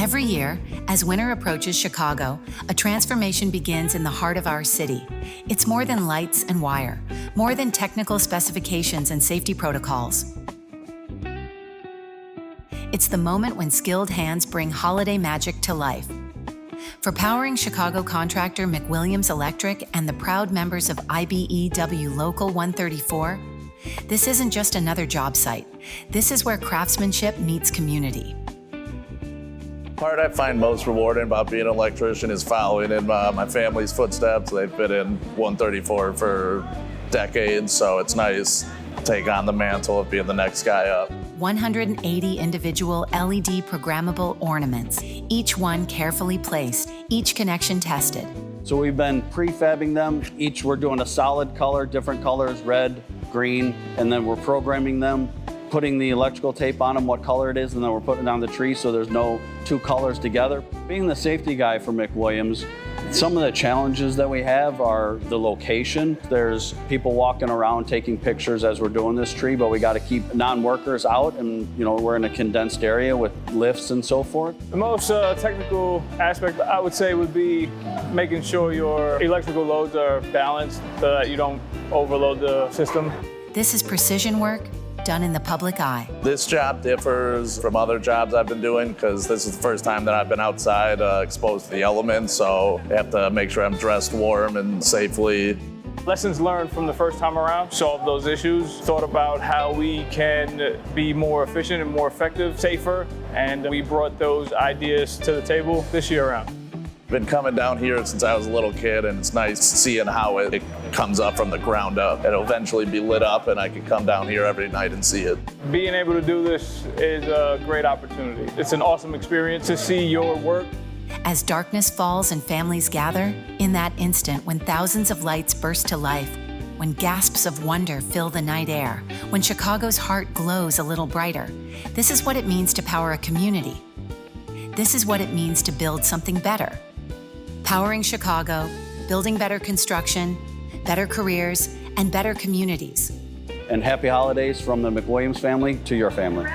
Every year, as winter approaches Chicago, a transformation begins in the heart of our city. It's more than lights and wire, more than technical specifications and safety protocols. It's the moment when skilled hands bring holiday magic to life. For powering Chicago contractor McWilliams Electric and the proud members of IBEW Local 134, this isn't just another job site. This is where craftsmanship meets community. The part I find most rewarding about being an electrician is following in my family's footsteps. They've been in 134 for decades, so it's nice to take on the mantle of being the next guy up. 180 individual LED programmable ornaments, each one carefully placed, each connection tested. So we've been prefabbing them. Each we're doing a solid color, different colors, red, green, and then we're programming them, putting the electrical tape on them, what color it is, and then we're putting it on the tree so there's no two colors together. Being the safety guy for McWilliams, some of the challenges that we have are the location. There's people walking around taking pictures as we're doing this tree, but we got to keep non-workers out, and we're in a condensed area with lifts and so forth. The most technical aspect I would say would be making sure your electrical loads are balanced so that you don't overload the system. This is precision work done in the public eye. This job differs from other jobs I've been doing because this is the first time that I've been outside exposed to the elements, so I have to make sure I'm dressed warm and safely. Lessons learned from the first time around, solved those issues, thought about how we can be more efficient and more effective, safer, and we brought those ideas to the table this year around. Been coming down here since I was a little kid, and it's nice seeing how it comes up from the ground up. It'll eventually be lit up, and I can come down here every night and see it. Being able to do this is a great opportunity. It's an awesome experience to see your work. As darkness falls and families gather, in that instant when thousands of lights burst to life, when gasps of wonder fill the night air, when Chicago's heart glows a little brighter, this is what it means to power a community. This is what it means to build something better. Powering Chicago, building better construction, better careers, and better communities. And happy holidays from the McWilliams family to your family.